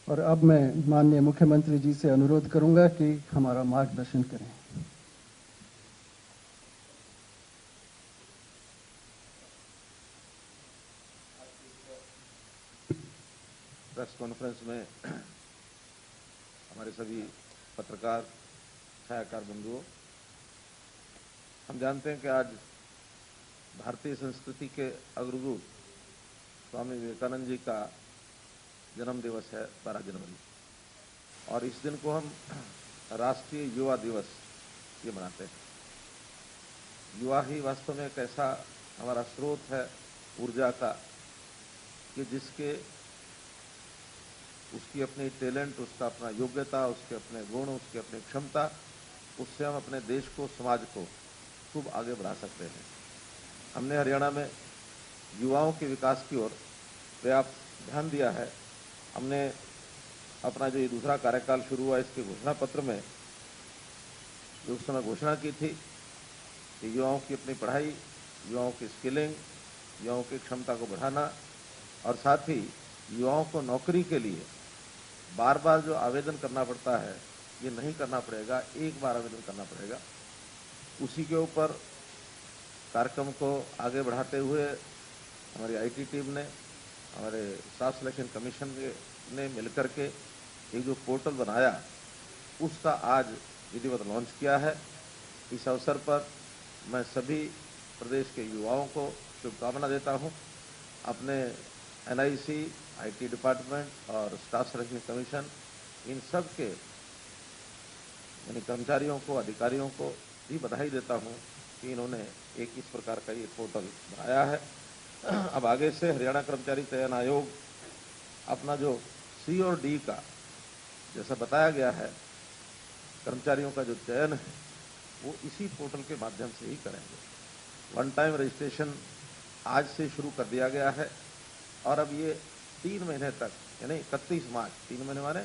और अब मैं माननीय मुख्यमंत्री जी से अनुरोध करूंगा कि हमारा मार्गदर्शन करें। प्रेस कॉन्फ्रेंस में हमारे सभी पत्रकार छायाकार बंधुओं, हम जानते हैं कि आज भारतीय संस्कृति के अग्रदूत स्वामी विवेकानंद जी का जन्म दिवस है 12 जनवरी, और इस दिन को हम राष्ट्रीय युवा दिवस ये मनाते हैं। युवा ही वास्तव में एक ऐसा हमारा स्रोत है ऊर्जा का कि जिसके उसकी अपनी टैलेंट, उसका अपना योग्यता, उसके अपने गुण, उसकी अपनी क्षमता, उससे हम अपने देश को, समाज को खूब आगे बढ़ा सकते हैं। हमने हरियाणा में युवाओं के विकास की ओर पर्याप्त ध्यान दिया है। हमने अपना जो ये दूसरा कार्यकाल शुरू हुआ, इसके घोषणा पत्र में जो उस समय घोषणा की थी कि युवाओं की अपनी पढ़ाई, युवाओं की स्किलिंग, युवाओं की क्षमता को बढ़ाना और साथ ही युवाओं को नौकरी के लिए बार बार जो आवेदन करना पड़ता है ये नहीं करना पड़ेगा, एक बार आवेदन करना पड़ेगा। उसी के ऊपर कार्यक्रम को आगे बढ़ाते हुए हमारी आईटी टीम ने, हमारे स्टाफ सिलेक्शन कमीशन ने मिलकर के एक जो पोर्टल बनाया उसका आज विधिवत लॉन्च किया है। इस अवसर पर मैं सभी प्रदेश के युवाओं को शुभकामना देता हूं। अपने एनआईसी, आईटी डिपार्टमेंट और स्टाफ सिलेक्शन कमीशन, इन सब के यानी कर्मचारियों को, अधिकारियों को भी बधाई देता हूं कि इन्होंने एक इस प्रकार का ये पोर्टल बनाया है। अब आगे से हरियाणा कर्मचारी चयन आयोग अपना जो सी और डी का जैसा बताया गया है, कर्मचारियों का जो चयन है वो इसी पोर्टल के माध्यम से ही करेंगे। वन टाइम रजिस्ट्रेशन आज से शुरू कर दिया गया है और अब ये 3 महीने तक यानी 31 मार्च, 3 महीने माने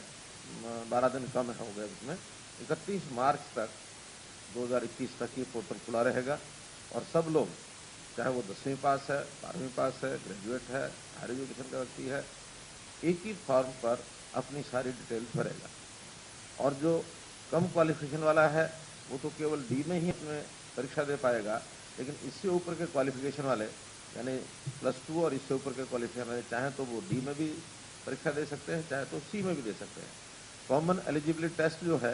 12 दिन कम हो गए उसमें, 31 मार्च तक 2021 तक ये पोर्टल खुला रहेगा और सब लोग, चाहे वो 10वीं पास है, 12वीं पास है, ग्रेजुएट है, हायर एजुकेशन का व्यक्ति है, एक ही फॉर्म पर अपनी सारी डिटेल भरेगा। और जो कम क्वालिफिकेशन वाला है वो तो केवल डी में ही अपने परीक्षा दे पाएगा, लेकिन इससे ऊपर के क्वालिफिकेशन वाले यानी +2 और इससे ऊपर के क्वालिफिकेशन वाले चाहे तो वो डी में भी परीक्षा दे सकते हैं, चाहे तो सी में भी दे सकते हैं। कॉमन एलिजिबिलिटी टेस्ट जो है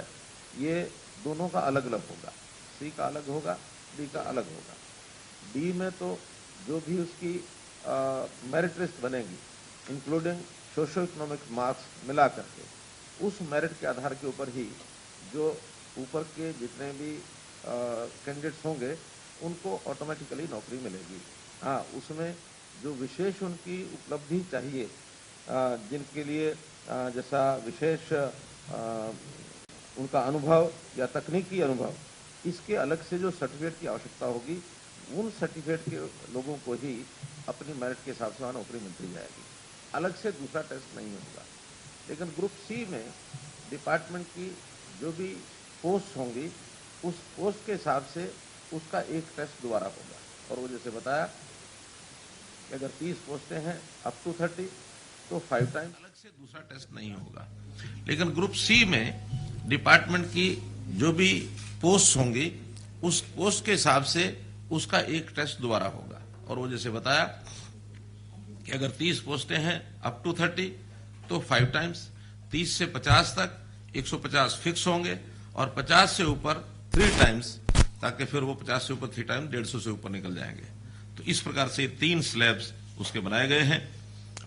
ये दोनों का अलग अलग होगा, सी का अलग होगा, डी का अलग होगा। डी में तो जो भी उसकी मेरिट लिस्ट बनेगी इंक्लूडिंग सोशो इकोनॉमिक मार्क्स मिला करके, उस मेरिट के आधार के ऊपर ही जो ऊपर के जितने भी कैंडिडेट्स होंगे उनको ऑटोमेटिकली नौकरी मिलेगी। हाँ, उसमें जो विशेष उनकी उपलब्धि चाहिए, जिनके लिए जैसा विशेष उनका अनुभव या तकनीकी अनुभव, इसके अलग से जो सर्टिफिकेट की आवश्यकता होगी, उन सर्टिफिकेट के लोगों को ही अपनी मेरिट के हिसाब से वहाँ नौकरी मिलती जाएगी। अलग से दूसरा टेस्ट नहीं होगा। लेकिन ग्रुप सी में डिपार्टमेंट की जो भी पोस्ट होंगी उस पोस्ट के हिसाब से उसका एक टेस्ट दोबारा होगा। और वो जैसे बताया कि अगर 30 पोस्टें हैं अप टू 30 तो 5 टाइम अलग से दूसरा टेस्ट नहीं होगा। लेकिन ग्रुप सी में डिपार्टमेंट की जो भी पोस्ट होंगी उस पोस्ट के हिसाब से उसका एक टेस्ट दोबारा होगा। और वो जैसे बताया कि अगर 30 पोस्टें हैं अप टू 30 तो 5 टाइम्स, 30 से 50 तक 150 फिक्स होंगे और 50 से ऊपर 3 टाइम्स, ताकि फिर वो 50 से ऊपर 3 टाइम 150 से ऊपर निकल जाएंगे। तो इस प्रकार से 3 स्लैब्स उसके बनाए गए हैं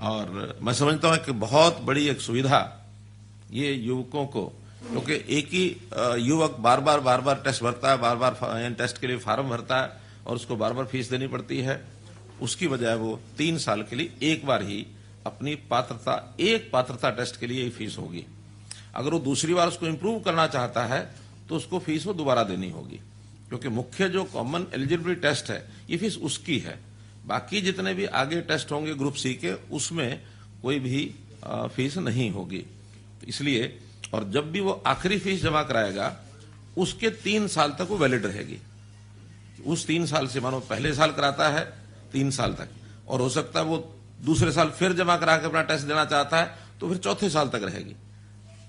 और मैं समझता हूं कि बहुत बड़ी एक सुविधा ये युवकों को, क्योंकि एक ही युवक बार बार टेस्ट भरता है, बार बार टेस्ट के लिए फार्म भरता है और उसको बार बार फीस देनी पड़ती है। उसकी बजाय वो 3 साल के लिए एक बार ही अपनी पात्रता टेस्ट के लिए ही फीस होगी। अगर वो दूसरी बार उसको इंप्रूव करना चाहता है तो उसको फीस वो दोबारा देनी होगी, क्योंकि मुख्य जो कॉमन एलिजिबिलिटी टेस्ट है ये फीस उसकी है। बाकी जितने भी आगे टेस्ट होंगे ग्रुप सी के उसमें कोई भी फीस नहीं होगी। तो इसलिए और जब भी वो आखिरी फीस जमा कराएगा उसके 3 साल तक वो वैलिड रहेगी। उस 3 साल से, मानो पहले साल कराता है 3 साल तक, और हो सकता है वो दूसरे साल फिर जमा करा के अपना टेस्ट देना चाहता है तो फिर चौथे साल तक रहेगी।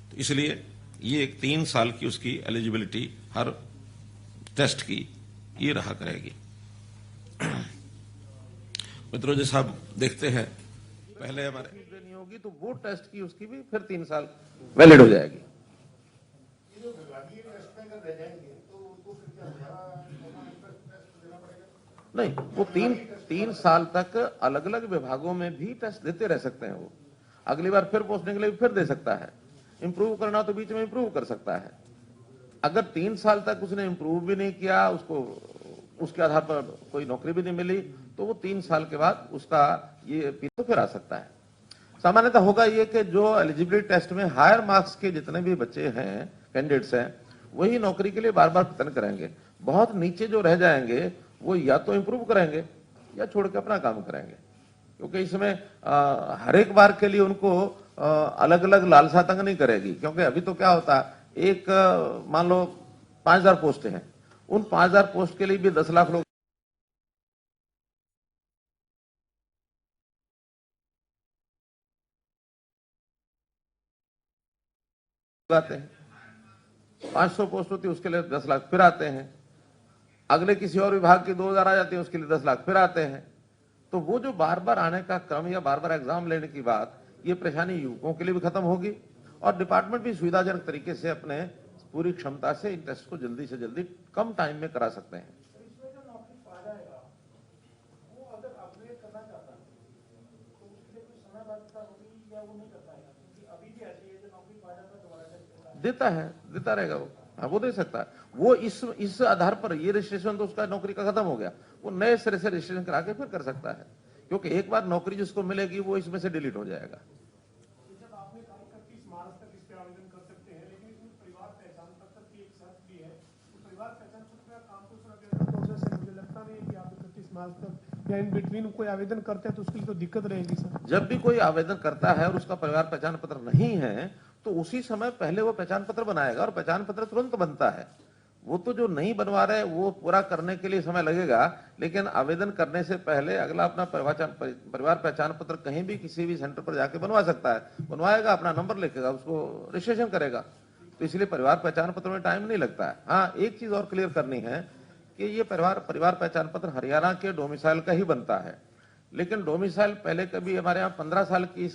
तो इसलिए ये एक 3 साल की उसकी एलिजिबिलिटी हर टेस्ट की ये रहा करेगी। मित्रों, जैसा आप देखते हैं पहले हमारे फीस देनी होगी तो वो टेस्ट की उसकी भी फिर 3 साल वैलिड हो जाएगी। नहीं, वो तीन साल तक अलग अलग विभागों में भी टेस्ट देते रह सकते हैं। वो अगली बार फिर पोस्टिंग के लिए फिर दे सकता है। इंप्रूव करना तो बीच में इंप्रूव कर सकता है। अगर 3 साल तक उसने इंप्रूव भी नहीं किया, उसको उसके आधार पर कोई नौकरी भी नहीं मिली, तो वो 3 साल के बाद उसका ये तो फिर आ सकता है। सामान्यतः होगा ये कि जो एलिजिबिलिटी टेस्ट में हायर मार्क्स के जितने भी बच्चे हैं, कैंडिडेट्स हैं, वही नौकरी के लिए बार बार प्रयत्न करेंगे। बहुत नीचे जो रह जाएंगे वो या तो इंप्रूव करेंगे या छोड़ के अपना काम करेंगे, क्योंकि इसमें हर एक बार के लिए उनको अलग अलग लालसा तंग नहीं करेगी। क्योंकि अभी तो क्या होता है, एक मान लो 5000 पोस्ट हैं, उन 5000 पोस्ट के लिए भी 10 लाख लोग आते हैं। 500 पोस्ट होती है, उसके लिए 10 लाख फिर आते हैं। अगले किसी और विभाग की 2000 आ जाती है, उसके लिए 10 लाख फिर आते हैं। तो वो जो बार बार आने का क्रम या बार बार एग्जाम लेने की बात, ये परेशानी युवकों के लिए भी खत्म होगी और डिपार्टमेंट भी सुविधाजनक तरीके से अपने पूरी क्षमता से इन टेस्ट को जल्दी से जल्दी कम टाइम में करा सकते हैं। देता है, देता रहेगा वो। हाँ, वो दे सकता है। वो इस आधार पर ये रजिस्ट्रेशन तो उसका नौकरी का खत्म हो गया, वो नए सिरे से रजिस्ट्रेशन करा के फिर कर सकता है, क्योंकि एक बार नौकरी जिसको मिलेगी वो इसमें से डिलीट हो जाएगा। या इन बिटवीन कोई आवेदन करते हैं तो उसके लिए तो दिक्कत रहेगी सर। जब भी कोई आवेदन करता है और उसका परिवार पहचान पत्र नहीं है, तो उसी समय पहले वो पहचान पत्र बनाएगा और पहचान पत्र तुरंत बनता है। वो तो जो नहीं बनवा रहे वो पूरा करने के लिए समय लगेगा, लेकिन आवेदन करने से पहले अगला अपना परिवार पहचान पत्र कहीं भी किसी भी सेंटर पर जाके बनवा सकता है। बनवाएगा, अपना नंबर लिखेगा, उसको रजिस्ट्रेशन करेगा। तो इसलिए परिवार पहचान पत्र में टाइम नहीं लगता है। हाँ, एक चीज और क्लियर करनी है कि ये परिवार पहचान पत्र हरियाणा के डोमिसाइल का ही बनता है, लेकिन डोमिसाइल पहले कभी हमारे यहाँ 15 साल की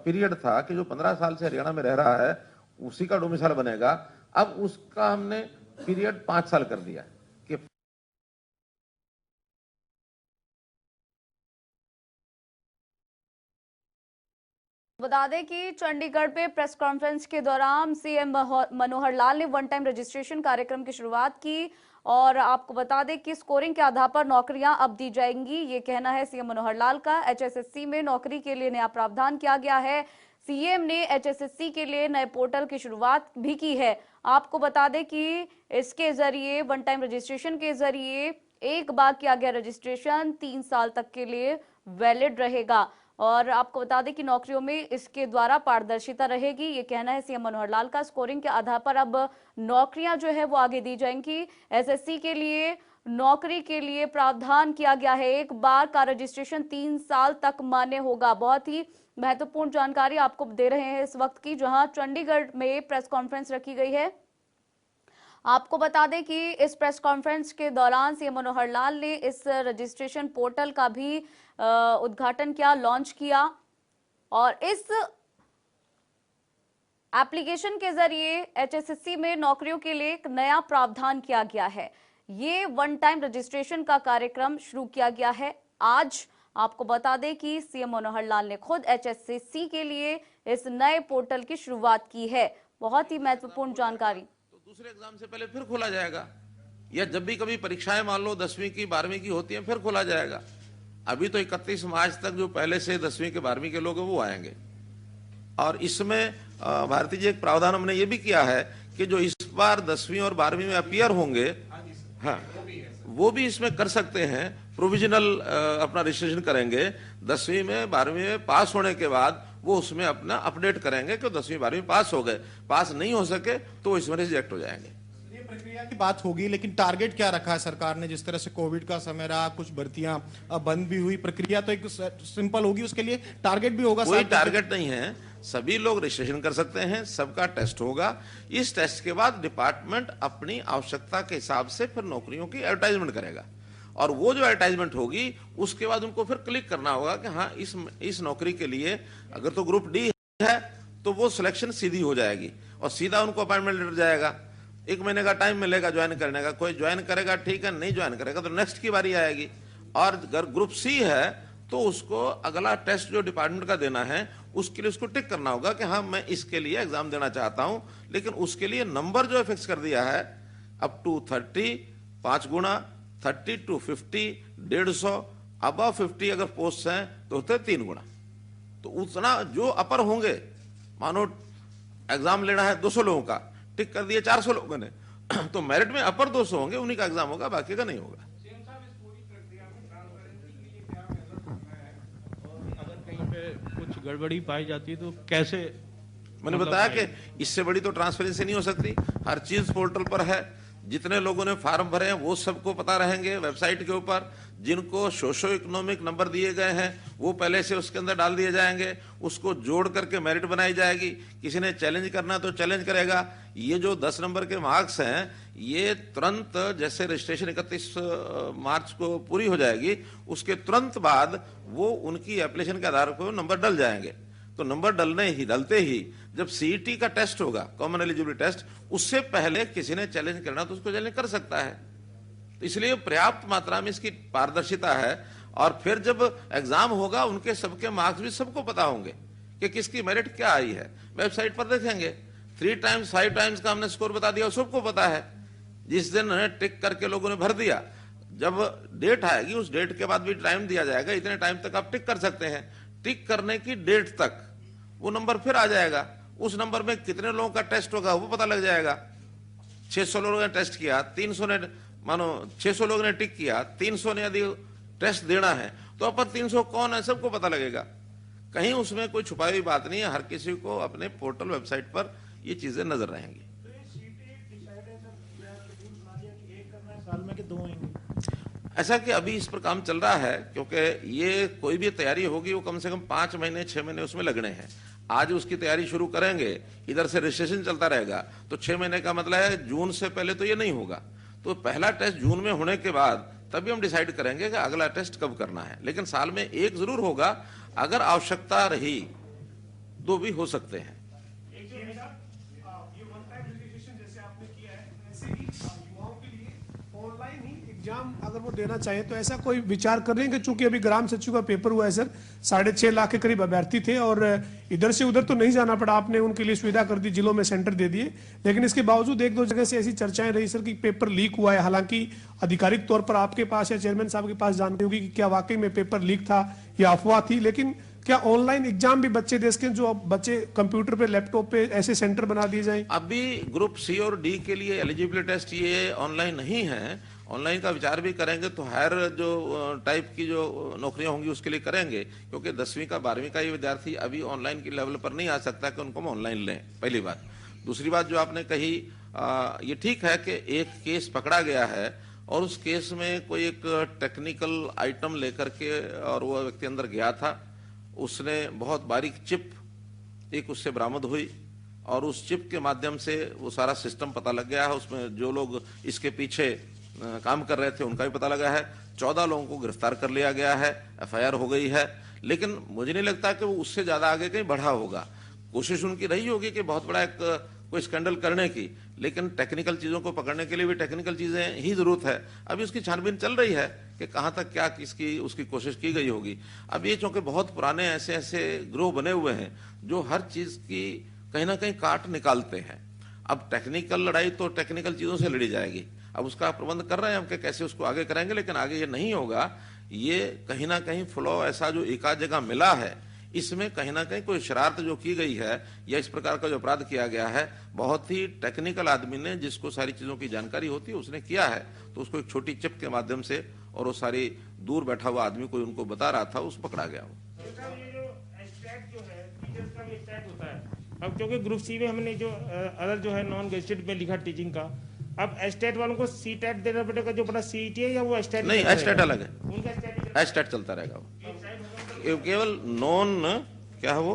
पीरियड था कि जो 15 साल से हरियाणा में रह रहा है उसी का डोमिसाइल बनेगा। अब उसका हमने पीरियड 5 साल कर दिया कि बता दें कि चंडीगढ़ में प्रेस कॉन्फ्रेंस के दौरान सीएम मनोहर लाल ने वन टाइम रजिस्ट्रेशन कार्यक्रम की शुरुआत की और आपको बता दें कि स्कोरिंग के आधार पर नौकरियां अब दी जाएंगी, ये कहना है सीएम मनोहर लाल का। एचएसएससी में नौकरी के लिए नया प्रावधान किया गया है। सीएम ने एचएसएससी के लिए नए पोर्टल की शुरुआत भी की है। आपको बता दें कि इसके जरिए वन टाइम रजिस्ट्रेशन के जरिए एक बार किया गया रजिस्ट्रेशन 3 साल तक के लिए वैलिड रहेगा और आपको बता दें कि नौकरियों में इसके द्वारा पारदर्शिता रहेगी, ये कहना है सीएम मनोहर लाल का। स्कोरिंग के आधार पर अब नौकरियां जो है वो आगे दी जाएंगी। एसएससी के लिए नौकरी के लिए प्रावधान किया गया है, एक बार का रजिस्ट्रेशन 3 साल तक मान्य होगा। बहुत ही महत्वपूर्ण जानकारी आपको दे रहे हैं इस वक्त की, जहां चंडीगढ़ में प्रेस कॉन्फ्रेंस रखी गई है। आपको बता दें कि इस प्रेस कॉन्फ्रेंस के दौरान सीएम मनोहर लाल ने इस रजिस्ट्रेशन पोर्टल का भी उद्घाटन किया, लॉन्च किया और इस एप्लीकेशन के जरिए एचएसएससी में नौकरियों के लिए एक नया प्रावधान किया गया है। ये वन टाइम रजिस्ट्रेशन का कार्यक्रम शुरू किया गया है आज। आपको बता दें कि सीएम मनोहर लाल ने खुद एचएसएससी के लिए इस नए पोर्टल की शुरुआत की है। बहुत ही महत्वपूर्ण जानकारी। तो दूसरे एग्जाम से पहले फिर खोला जाएगा, या जब भी कभी परीक्षाएं मान लो 10वीं की 12वीं की होती हैं फिर खोला जाएगा। अभी तो 31 मार्च तक जो पहले से 10वीं के 12वीं के लोग हैं वो आएंगे। और इसमें भारती जी एक प्रावधान हमने ये भी किया है कि जो इस बार 10वीं और 12वीं में अपीयर होंगे, हाँ, वो भी इसमें कर सकते हैं। प्रोविजनल अपना रजिस्ट्रेशन करेंगे, 10वीं में 12वीं में पास होने के बाद वो उसमें अपना अपडेट करेंगे कि 10वीं 12वीं पास हो गए। पास नहीं हो सके तो इसमें रिजेक्ट हो जाएंगे। प्रक्रिया की बात होगी, लेकिन टारगेट क्या रखा है सरकार ने? जिस तरह से कोविड का समय रहा, कुछ भर्तियां बंद भी हुई, प्रक्रिया तो एक सिंपल होगी, उसके लिए टारगेट भी होगा? कोई टारगेट नहीं है, सभी लोग रजिस्ट्रेशन कर सकते हैं, सबका टेस्ट होगा। इस टेस्ट के बाद डिपार्टमेंट अपनी आवश्यकता के हिसाब से फिर नौकरियों की एडवर्टाइजमेंट करेगा, और वो जो एडवर्टाइजमेंट होगी उसके बाद उनको फिर क्लिक करना होगा कि हाँ इस नौकरी के लिए अगर तो ग्रुप डी है तो वो सिलेक्शन सीधी हो जाएगी और सीधा उनको अपॉइंटमेंट लेटर जाएगा। 1 महीने का टाइम मिलेगा ज्वाइन करने का, कोई ज्वाइन करेगा ठीक है, नहीं ज्वाइन करेगा तो नेक्स्ट की बारी आएगी। और अगर ग्रुप सी है तो उसको अगला टेस्ट जो डिपार्टमेंट का देना है उसके लिए उसको टिक करना होगा कि हाँ मैं इसके लिए एग्जाम देना चाहता हूं, लेकिन उसके लिए नंबर जो फिक्स कर दिया है अप टू 30, 5 गुना 30 to 50, 150, अबव 50 अगर पोस्ट हैं तो होते 3 गुना। तो उतना जो अपर होंगे, मानो एग्जाम लेना है 200 लोगों का, टिक कर दिए 400 लोगों ने, तो मेरिट में अपर 200 होंगे, उन्हीं का एग्जाम होगा, बाकी का नहीं होगा। अगर कहीं पे कुछ गड़बड़ी पाई जाती है तो कैसे? मैंने बताया कि इससे बड़ी तो ट्रांसपेरेंसी नहीं हो सकती। हर चीज पोर्टल पर है, जितने लोगों ने फॉर्म भरे हैं वो सबको पता रहेंगे वेबसाइट के ऊपर। जिनको सोशो इकोनॉमिक नंबर दिए गए हैं वो पहले से उसके अंदर डाल दिए जाएंगे, उसको जोड़ करके मेरिट बनाई जाएगी। किसी ने चैलेंज करना तो चैलेंज करेगा। ये जो 10 नंबर के मार्क्स हैं ये तुरंत जैसे रजिस्ट्रेशन 31 मार्च को पूरी हो जाएगी, उसके तुरंत बाद वो उनकी एप्लीकेशन के आधार पर नंबर डल जाएंगे। तो नंबर डलते ही जब सीईटी का टेस्ट होगा, कॉमन एलिजिबिलिटी टेस्ट, उससे पहले किसी ने चैलेंज करना तो उसको चैलेंज कर सकता है। तो इसलिए पर्याप्त मात्रा में इसकी पारदर्शिता है। और फिर जब एग्जाम होगा उनके सबके मार्क्स भी सबको पता होंगे कि किसकी मेरिट क्या आई है, वेबसाइट पर देखेंगे। 3 टाइम्स 5 टाइम्स का हमने स्कोर बता दिया, सबको पता है। जिस दिन टिक करके लोगों ने भर दिया, जब डेट आएगी उस डेट के बाद भी टाइम दिया जाएगा, इतने टाइम तक आप टिक कर सकते हैं। टिक करने की डेट तक वो नंबर फिर आ जाएगा, उस नंबर में कितने लोगों का टेस्ट होगा वो पता लग जाएगा। 600 लोगों ने टेस्ट किया, 300 ने, मानो 600 लोगों ने टिक किया, 300 ने यदि टेस्ट देना है तो अपर 300 कौन है सबको पता लगेगा। कहीं उसमें कोई छुपाई हुई बात नहीं है, हर किसी को अपने पोर्टल वेबसाइट पर ये चीजें नजर रहेंगी। ऐसा कि अभी इस पर काम चल रहा है, क्योंकि ये कोई भी तैयारी होगी वो कम से कम 5 महीने 6 महीने उसमें लगने हैं। आज उसकी तैयारी शुरू करेंगे, इधर से रजिस्ट्रेशन चलता रहेगा, तो 6 महीने का मतलब है जून से पहले तो ये नहीं होगा। तो पहला टेस्ट जून में होने के बाद तभी हम डिसाइड करेंगे कि अगला टेस्ट कब करना है। लेकिन साल में एक जरूर होगा, अगर आवश्यकता रही तो भी हो सकते हैं। एग्जाम अगर वो देना चाहे तो ऐसा कोई विचार कर रहे हैं कि चूंकि अभी ग्राम सचिव का पेपर हुआ है सर, 6.5 लाख के करीब अभ्यर्थी थे और इधर से उधर तो नहीं जाना पड़ा, आपने उनके लिए सुविधा कर दी, जिलों में सेंटर दे दिए। लेकिन इसके बावजूद 1-2 जगह से ऐसी चर्चाएं रही सर कि पेपर लीक हुआ है। हालांकि आधिकारिक तौर पर आपके पास या चेयरमैन साहब के पास जानकारी होगी कि क्या वाकई में पेपर लीक था या अफवाह थी। लेकिन क्या ऑनलाइन एग्जाम भी बच्चे दे सकें, जो बच्चे कंप्यूटर पे लैपटॉप पे ऐसे सेंटर बना दिए जाएं? अभी ग्रुप सी और डी के लिए एलिजिबिलिटी टेस्ट ये ऑनलाइन नहीं है। ऑनलाइन का विचार भी करेंगे तो हायर जो टाइप की जो नौकरियां होंगी उसके लिए करेंगे, क्योंकि 10वीं का 12वीं का ये विद्यार्थी अभी ऑनलाइन की लेवल पर नहीं आ सकता कि उनको हम ऑनलाइन लें, पहली बात। दूसरी बात जो आपने कही, ये ठीक है कि एक केस पकड़ा गया है और उस केस में कोई एक टेक्निकल आइटम लेकर के और वो व्यक्ति अंदर गया था, उसने बहुत बारीक चिप एक उससे बरामद हुई और उस चिप के माध्यम से वो सारा सिस्टम पता लग गया है। उसमें जो लोग इसके पीछे काम कर रहे थे उनका भी पता लगा है। 14 लोगों को गिरफ्तार कर लिया गया है, एफआईआर हो गई है। लेकिन मुझे नहीं लगता कि वो उससे ज्यादा आगे कहीं बढ़ा होगा। कोशिश उनकी रही होगी कि बहुत बड़ा एक कोई स्कैंडल करने की, लेकिन टेक्निकल चीजों को पकड़ने के लिए भी टेक्निकल चीजें ही जरूरत है। अभी उसकी छानबीन चल रही है कि कहां तक क्या किसकी उसकी कोशिश की गई होगी। अब ये चूंकि बहुत पुराने ऐसे ऐसे ग्रोह बने हुए हैं जो हर चीज की कहीं ना कहीं काट निकालते हैं। अब टेक्निकल लड़ाई तो टेक्निकल चीजों से लड़ी जाएगी। अब उसका प्रबंध कर रहे हैं हम कि कैसे उसको आगे करेंगे, लेकिन आगे ये नहीं होगा। ये कहीं ना कहीं फ्लो ऐसा जो एक आध जगह मिला है, इसमें कहीं ना कहीं कोई शरारत जो की गई है या इस प्रकार का जो अपराध किया गया है, बहुत ही टेक्निकल आदमी ने, जिसको सारी चीजों की जानकारी होती है, उसने किया है। तो उसको एक छोटी चिप के माध्यम से और वो सारी दूर बैठा हुआ आदमी कोई उनको बता रहा था, उस पकड़ा गया वो। अब क्योंकि ग्रुप सी में हमने जो अदर जो है नॉन गेस्टेड में लिखा टीचिंग का, अब एस्टेट वालों को सी टेट देना पड़ेगा, जो अपना सीईटी है, या वो एस्टेट नहीं, एस्टेट अलग है, उनका एस्टेट एस्टेट चलता रहेगा वो। केवल नॉन क्या है वो,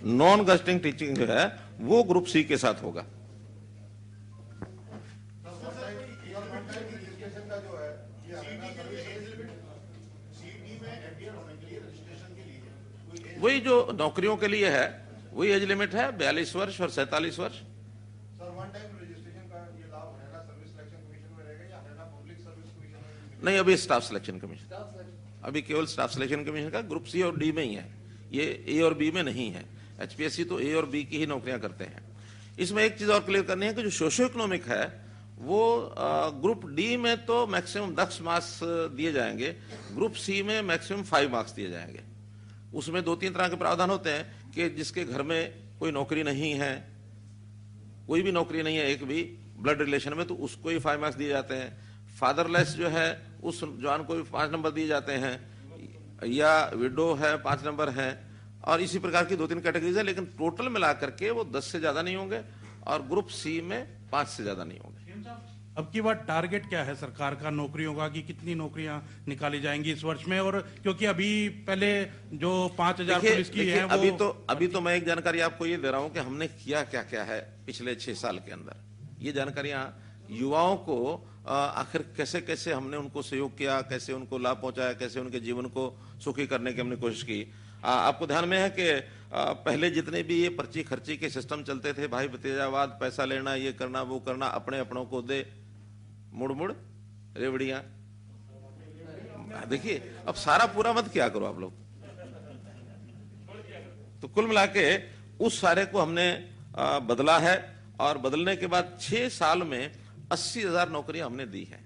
नॉन गस्टिंग टीचिंग जो है वो ग्रुप सी के साथ होगा। वही जो नौकरियों के लिए है वही एज लिमिट है, 42 वर्ष और 47 वर्ष। नहीं, अभी स्टाफ सिलेक्शन कमीशन, अभी केवल स्टाफ सिलेक्शन कमीशन का ग्रुप सी और डी में ही है, ये ए और बी में नहीं है। एचपीएससी तो ए और बी की ही नौकरियां करते हैं। इसमें एक चीज और क्लियर करनी है कि जो सोशियो इकोनॉमिक है वो ग्रुप डी में तो मैक्सिमम 10 मार्क्स दिए जाएंगे, ग्रुप सी में मैक्सिमम 5 मार्क्स दिए जाएंगे। उसमें 2-3 तरह के प्रावधान होते हैं कि जिसके घर में कोई नौकरी नहीं है, कोई भी नौकरी नहीं है एक भी ब्लड रिलेशन में, तो उसको ही 5 मार्क्स दिए जाते हैं। फादरलेस जो है उस जवान को भी 5 नंबर दिए जाते हैं, या विडो है 5 नंबर है, और इसी प्रकार की 2-3 कैटेगरीज है, लेकिन टोटल मिलाकर के वो 10 से ज्यादा नहीं होंगे और ग्रुप सी में 5 से ज्यादा नहीं होंगे। अब की बार टारगेट क्या है सरकार का नौकरियों का, कि कितनी नौकरियां निकाली जाएंगी इस वर्ष में? और क्योंकि अभी पहले जो 5000 पुलिस की है वो अभी तो मैं एक जानकारी आपको ये दे रहा हूं कि हमने किया क्या क्या है पिछले 6 साल के अंदर। ये जानकारियां युवाओं को आखिर कैसे कैसे हमने उनको सहयोग किया, कैसे उनको लाभ पहुंचाया, कैसे उनके जीवन को सुखी करने की हमने कोशिश की। आपको ध्यान में है कि पहले जितने भी ये पर्ची खर्ची के सिस्टम चलते थे, भाई भतीजावाद, पैसा लेना, ये करना वो करना, अपने अपनों को दे मुड़ मुड़ रेवड़ियां, देखिए अब सारा पूरा मत क्या करो आप लोग। तो कुल मिला के उस सारे को हमने बदला है, और बदलने के बाद 6 साल में 80,000 नौकरियां हमने दी है।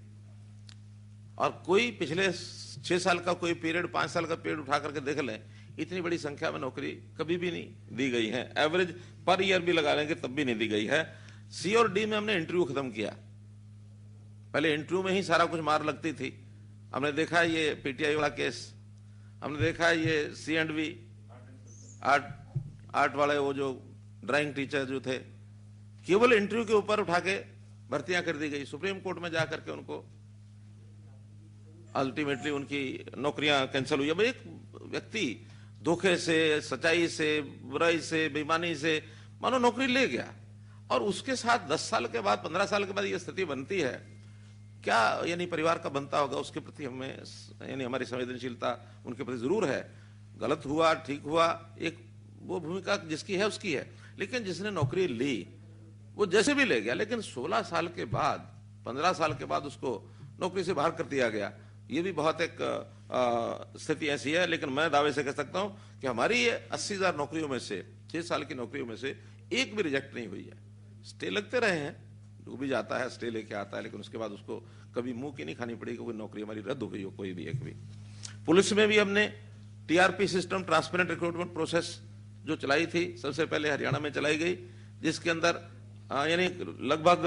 और कोई पिछले 6 साल का कोई पीरियड, 5 साल का पीरियड उठा करके देख लें, इतनी बड़ी संख्या में नौकरी कभी भी नहीं दी गई है। एवरेज पर ईयर भी लगा लेंगे तब भी नहीं दी गई है। सी और डी में हमने इंटरव्यू खत्म किया, पहले इंटरव्यू में ही सारा कुछ मार लगती थी। हमने देखा ये पीटीआई वाला केस, हमने देखा ये C&V आर्ट वाले, वो जो ड्राइंग टीचर जो थे, केवल इंटरव्यू के ऊपर उठा के भर्तियां कर दी गई। सुप्रीम कोर्ट में जाकर के उनको अल्टीमेटली उनकी नौकरियां कैंसिल हुई। अब एक व्यक्ति धोखे से, सच्चाई से, बुराई से, बेईमानी से मानो नौकरी ले गया, और उसके साथ 10 साल के बाद, 15 साल के बाद ये स्थिति बनती है, क्या यानी परिवार का बनता होगा, उसके प्रति हमें यानी हमारी संवेदनशीलता उनके प्रति जरूर है। गलत हुआ, ठीक हुआ, एक वो भूमिका जिसकी है उसकी है, लेकिन जिसने नौकरी ली वो जैसे भी ले गया, लेकिन 16 साल के बाद, 15 साल के बाद उसको नौकरी से बाहर कर दिया गया। ये भी बहुत एक स्थिति ऐसी है। लेकिन मैं दावे से कह सकता हूं कि हमारी ये 80,000 नौकरियों में से, 6 साल की नौकरियों में से एक भी रिजेक्ट नहीं हुई है। स्टे लगते रहे हैं, जो भी जाता है स्टे लेके आता है, लेकिन उसके बाद उसको कभी मुंह की नहीं खानी पड़ी कि कोई नौकरी हमारी रद्द हो गई हो, कोई भी एक भी। पुलिस में भी हमने TRP system, transparent recruitment process जो चलाई थी, सबसे पहले हरियाणा में चलाई गई, जिसके अंदर यानी लगभग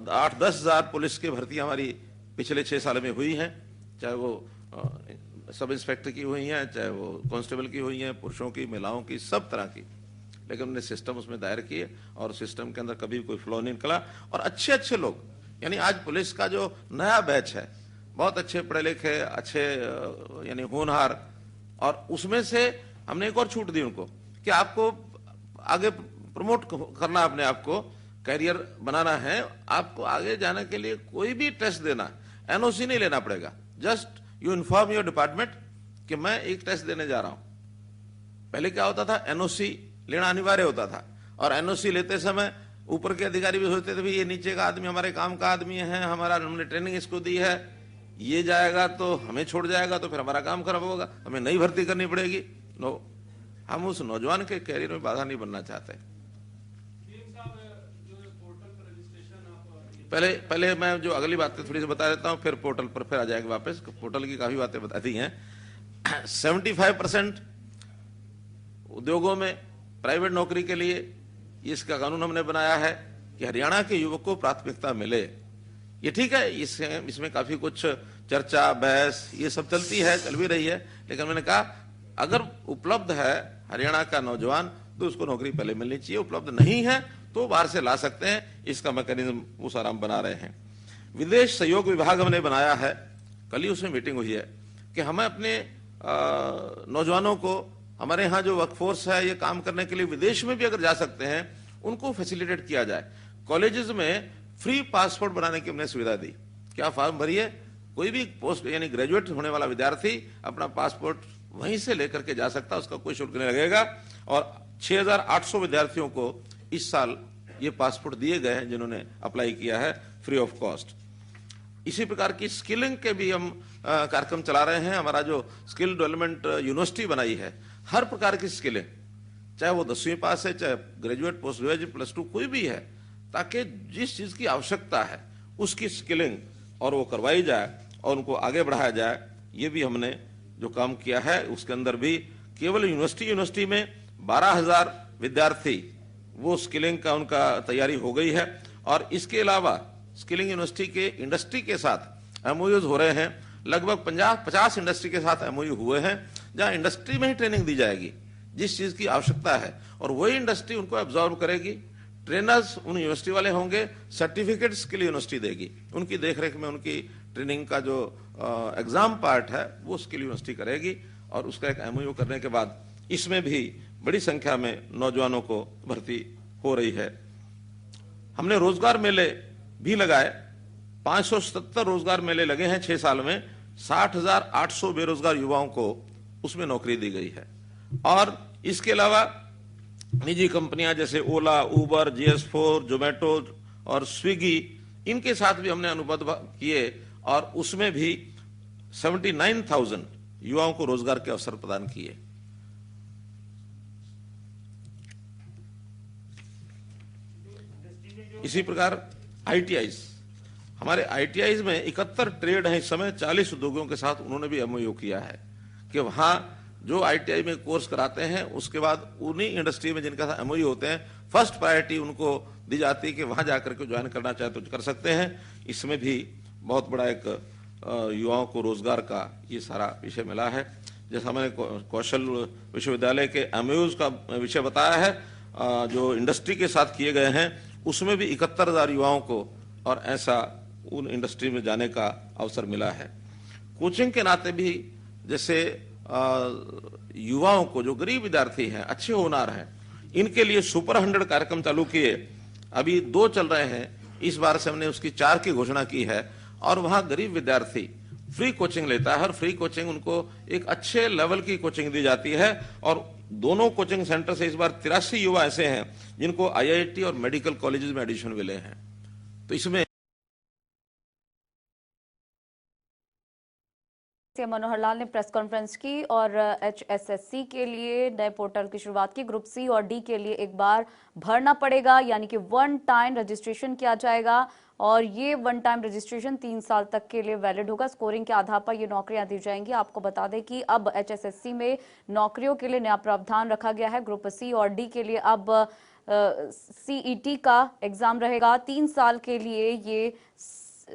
8-10 हजार पुलिस की भर्तियां हमारी पिछले 6 साल में हुई हैं, चाहे वो सब इंस्पेक्टर की हुई हैं, चाहे वो कांस्टेबल की हुई हैं, पुरुषों की, महिलाओं की, सब तरह की। लेकिन हमने सिस्टम उसमें दायर किए और सिस्टम के अंदर कभी कोई फ्लॉ नहीं निकला, और अच्छे अच्छे लोग, यानी आज पुलिस का जो नया बैच है, बहुत अच्छे पढ़े लिखे, अच्छे यानी होनहार, और उसमें से हमने एक और छूट दी उनको कि आपको आगे प्रमोट करना, अपने आप को कैरियर बनाना है, आपको आगे जाने के लिए कोई भी टेस्ट देना, NOC नहीं लेना पड़ेगा। Just you inform your department कि मैं एक टेस्ट देने जा रहा हूं। पहले क्या होता था, NOC लेना अनिवार्य होता था, और NOC लेते समय ऊपर के अधिकारी भी सोचते थे भी ये नीचे का आदमी हमारे काम का आदमी है, हमने ट्रेनिंग इसको दी है, ये जाएगा तो हमें छोड़ जाएगा तो फिर हमारा काम खराब होगा, हमें नई भर्ती करनी पड़ेगी। नो, हम उस नौजवान के कैरियर में बाधा नहीं बनना चाहते। पहले मैं जो अगली बातें थोड़ी सी बता देता हूं, फिर पोर्टल पर फिर आ जाएंगे वापस। पोर्टल की काफी बातें बता दी हैं। 75% उद्योगों में प्राइवेट नौकरी के लिए इसका कानून हमने बनाया है कि हरियाणा के युवक को प्राथमिकता मिले। ये ठीक है, इसमें काफी कुछ चर्चा, बहस ये सब चलती है, चल भी रही है, लेकिन मैंने कहा अगर उपलब्ध है हरियाणा का नौजवान तो उसको नौकरी पहले मिलनी चाहिए। उपलब्ध नहीं है तो बाहर से ला सकते हैं। इसका मैकेनिज्म वो सारा हम बना रहे हैं। विदेश सहयोग विभाग हमने बनाया है, कल ही उसमें मीटिंग हुई है कि हमें अपने नौजवानों को, हमारे यहाँ जो वर्कफोर्स है ये काम करने के लिए विदेश में भी अगर जा सकते हैं, उनको फैसिलिटेट किया जाए। कॉलेजेस में फ्री पासपोर्ट बनाने की हमने सुविधा दी। क्या फॉर्म भरिए, कोई भी पोस्ट यानी ग्रेजुएट होने वाला विद्यार्थी अपना पासपोर्ट वहीं से लेकर के जा सकता है, उसका कोई शुल्क नहीं लगेगा। और 6800 विद्यार्थियों को इस साल ये पासपोर्ट दिए गए हैं जिन्होंने अप्लाई किया है फ्री ऑफ कॉस्ट। इसी प्रकार की स्किलिंग के भी हम कार्यक्रम चला रहे हैं। हमारा जो स्किल डेवलपमेंट यूनिवर्सिटी बनाई है, हर प्रकार की स्किलिंग, चाहे वो 10वीं पास है, चाहे ग्रेजुएट, पोस्ट ग्रेजुएट, +2 कोई भी है, ताकि जिस चीज की आवश्यकता है उसकी स्किलिंग और वो करवाई जाए और उनको आगे बढ़ाया जाए। ये भी हमने जो काम किया है उसके अंदर भी केवल यूनिवर्सिटी में 12,000 विद्यार्थी वो स्किलिंग का उनका तैयारी हो गई है। और इसके अलावा स्किलिंग यूनिवर्सिटी के इंडस्ट्री के साथ एमओयूज हो रहे हैं। लगभग 50 इंडस्ट्री के साथ एमओयू हुए हैं, जहां इंडस्ट्री में ही ट्रेनिंग दी जाएगी जिस चीज की आवश्यकता है, और वही इंडस्ट्री उनको एब्जॉर्व करेगी। ट्रेनर्स उन यूनिवर्सिटी वाले होंगे, सर्टिफिकेट स्किल यूनिवर्सिटी देगी, उनकी देखरेख में उनकी ट्रेनिंग का जो एग्जाम पार्ट है वो स्किल यूनिवर्सिटी करेगी। और उसका एक एमओयू करने के बाद इसमें भी बड़ी संख्या में नौजवानों को भर्ती हो रही है। हमने रोजगार मेले भी लगाए, 577 रोजगार मेले लगे हैं 6 साल में। 60,800 बेरोजगार युवाओं को उसमें नौकरी दी गई है। और इसके अलावा निजी कंपनियां जैसे ओला, उबर, GS4, जोमेटो और स्विगी, इनके साथ भी हमने अनुबंध किए और उसमें भी 79,000 युवाओं को रोजगार के अवसर प्रदान किए। इसी प्रकार ITIs, हमारे ITIs में 71 ट्रेड हैं इस समय, 40 उद्योगों के साथ उन्होंने भी MOU किया है कि वहां जो ITI में कोर्स कराते हैं उसके बाद उन्हीं इंडस्ट्री में जिनका MOU होते हैं फर्स्ट प्रायोरिटी उनको दी जाती है कि वहां जाकर के ज्वाइन करना चाहे तो कर सकते हैं। इसमें भी बहुत बड़ा एक युवाओं को रोजगार का ये सारा विषय मिला है। जैसा मैंने कौशल विश्वविद्यालय के MOUs का विषय बताया है, जो इंडस्ट्री के साथ किए गए हैं उसमें भी 71,000 युवाओं को और ऐसा उन इंडस्ट्री में जाने का अवसर मिला है। कोचिंग के नाते भी जैसे युवाओं को, जो गरीब विद्यार्थी हैं, अच्छे होनहार हैं, इनके लिए सुपर 100 कार्यक्रम चालू किए, अभी 2 चल रहे हैं। इस बार से हमने उसकी 4 की घोषणा की है और वहां गरीब विद्यार्थी फ्री कोचिंग लेता है और फ्री कोचिंग उनको एक अच्छे लेवल की कोचिंग दी जाती है। और दोनों कोचिंग सेंटर से इस बार 83 युवा ऐसे हैं जिनको IIT और मेडिकल कॉलेजेस में एडमिशन मिले हैं। तो इसमें सीएम मनोहर लाल ने प्रेस कॉन्फ्रेंस की और HSSC के लिए नए पोर्टल की शुरुआत की। ग्रुप C और D के लिए एक बार भरना पड़ेगा, यानी कि 1 टाइम रजिस्ट्रेशन किया जाएगा और ये 1 टाइम रजिस्ट्रेशन 3 साल तक के लिए वैलिड होगा। स्कोरिंग के आधार पर ये नौकरियां दी जाएंगी। आपको बता दें कि अब HSSC में नौकरियों के लिए नया प्रावधान रखा गया है। ग्रुप C और D के लिए अब CET का एग्जाम रहेगा। 3 साल के लिए ये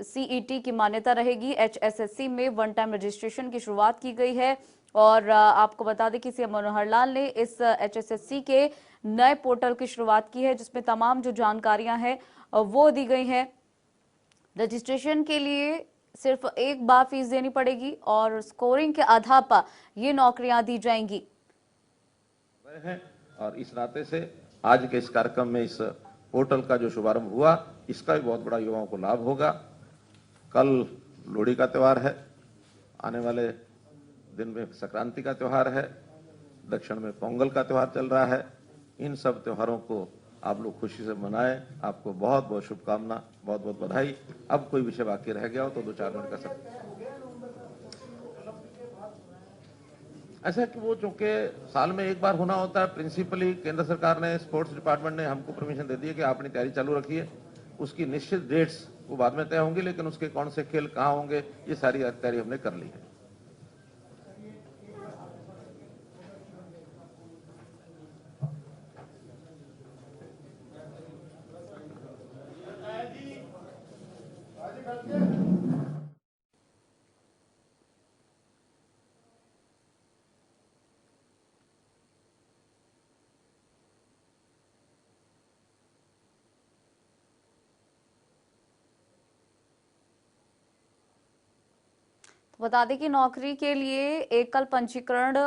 CET की मान्यता रहेगी। HSSC में 1 टाइम रजिस्ट्रेशन की शुरुआत की गई है और आपको बता दें कि सीएम मनोहर लाल ने इस HSSC के नए पोर्टल की शुरुआत की है, जिसमें तमाम जो जानकारियां हैं वो दी गई हैं। रजिस्ट्रेशन के लिए सिर्फ एक बार फीस देनी पड़ेगी और स्कोरिंग के आधार पर ये नौकरियां दी जाएंगी। और इस नाते से आज के इस कार्यक्रम में इस पोर्टल का जो शुभारंभ हुआ, इसका भी बहुत बड़ा युवाओं को लाभ होगा। कल लोहड़ी का त्यौहार है, आने वाले दिन में संक्रांति का त्यौहार है, दक्षिण में पोंगल का त्यौहार चल रहा है। इन सब त्योहारों को आप लोग खुशी से मनाएं। आपको बहुत बहुत शुभकामना, बहुत बहुत बधाई। अब कोई विषय बाकी रह गया हो तो 2-4 मिनट का सकते। ऐसा कि वो चूंकि साल में एक बार होना होता है, प्रिंसिपली केंद्र सरकार ने, स्पोर्ट्स डिपार्टमेंट ने हमको परमिशन दे दी है कि आप अपनी तैयारी चालू रखिए। उसकी निश्चित डेट्स वो बाद में तय होंगी, लेकिन उसके कौन से खेल कहाँ होंगे ये सारी तैयारी हमने कर ली है। बता दें कि नौकरी के लिए एकल पंजीकरण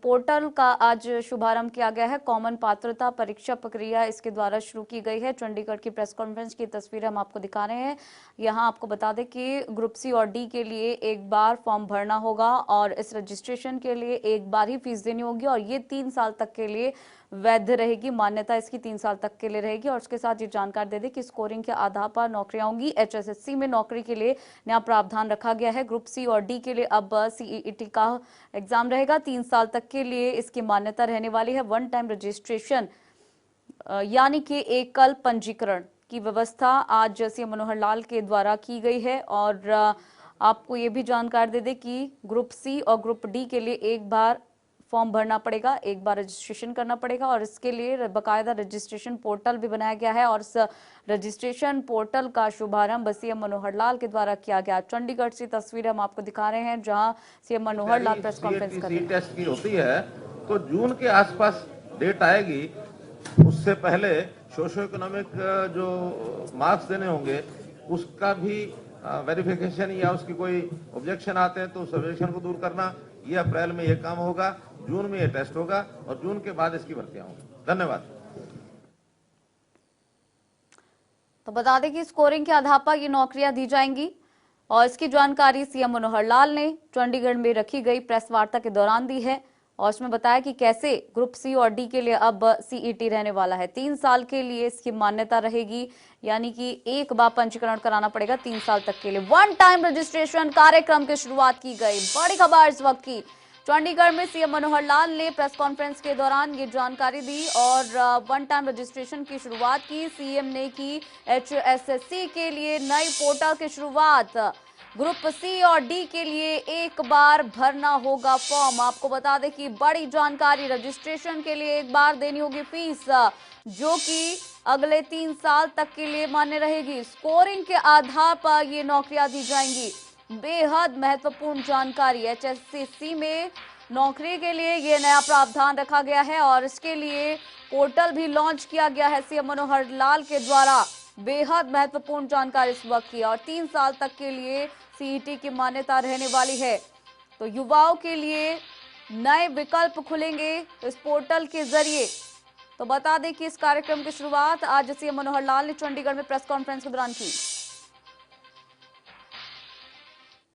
पोर्टल का आज शुभारंभ किया गया है। कॉमन पात्रता परीक्षा प्रक्रिया इसके द्वारा शुरू की गई है। चंडीगढ़ की प्रेस कॉन्फ्रेंस की तस्वीर हम आपको दिखा रहे हैं। यहां आपको बता दें कि ग्रुप सी और डी के लिए एक बार फॉर्म भरना होगा और इस रजिस्ट्रेशन के लिए एक बार ही फीस देनी होगी और ये 3 साल तक के लिए वैध रहेगी। मान्यता इसकी 3 साल तक के लिए रहेगी। और उसके साथ ये जानकारी दे दें कि स्कोरिंग के आधार पर नौकरियां होंगी। HSSC में नौकरी के लिए नया प्रावधान रखा गया है। ग्रुप सी और डी के लिए अब CET का एग्जाम रहेगा। 3 साल तक के लिए इसकी मान्यता रहने वाली है। वन टाइम रजिस्ट्रेशन यानी कि एकल पंजीकरण की व्यवस्था आज CM मनोहर लाल के द्वारा की गई है। और आपको ये भी जानकारी दे दें कि ग्रुप सी और ग्रुप डी के लिए एक बार फॉर्म भरना पड़ेगा, एक बार रजिस्ट्रेशन करना पड़ेगा और इसके लिए बकायदा रजिस्ट्रेशन पोर्टल भी बनाया गया है। और इस रजिस्ट्रेशन पोर्टल का शुभारंभ CM मनोहर लाल के द्वारा किया गया। चंडीगढ़ से तस्वीर हम आपको दिखा रहे हैं जहां CM Manohar Lal press conference कर रहे हैं। टेस्ट की होती है तो जून के आसपास डेट आएगी। उससे पहले सोशो इकोनॉमिक जो मार्क्स देने होंगे उसका भी वेरिफिकेशन या उसकी कोई ऑब्जेक्शन आते हैं तो उस ऑब्जेक्शन को दूर करना, ये अप्रैल में ये काम होगा, जून में ये टेस्ट होगा और जून के बाद इसकी भर्तियां होंगी। धन्यवाद। तो बता दें कि स्कोरिंग के आधार पर ये नौकरियां दी जाएंगी और इसकी जानकारी CM मनोहर लाल ने चंडीगढ़ में रखी गई प्रेस वार्ता के दौरान दी है। और उसमें बताया कि कैसे ग्रुप सी और डी के लिए अब CET रहने वाला है। 3 साल के लिए इसकी मान्यता रहेगी, यानी कि एक बार पंजीकरण कराना पड़ेगा 3 साल तक के लिए। वन टाइम रजिस्ट्रेशन कार्यक्रम की शुरुआत की गई। बड़ी खबर इस वक्त की, चंडीगढ़ में CM मनोहर लाल ने प्रेस कॉन्फ्रेंस के दौरान ये जानकारी दी और वन टाइम रजिस्ट्रेशन की शुरुआत की। CM ने की HSSC के लिए नई पोर्टल की शुरुआत। ग्रुप सी और डी के लिए एक बार भरना होगा फॉर्म। आपको बता दें कि बड़ी जानकारी, रजिस्ट्रेशन के लिए एक बार देनी होगी फीस जो कि अगले 3 साल तक के लिए मान्य रहेगी। स्कोरिंग के आधार पर ये नौकरियां दी जाएंगी। बेहद महत्वपूर्ण जानकारी। HSSC में नौकरी के लिए ये नया प्रावधान रखा गया है और इसके लिए पोर्टल भी लॉन्च किया गया है CM मनोहर लाल के द्वारा। बेहद महत्वपूर्ण जानकारी इस वक्त की। और 3 साल तक के लिए CET की मान्यता रहने वाली है। तो युवाओं के लिए नए विकल्प खुलेंगे इस पोर्टल के जरिए। तो बता दें कि इस कार्यक्रम की शुरुआत आज CM मनोहर लाल ने चंडीगढ़ में प्रेस कॉन्फ्रेंस के दौरान की।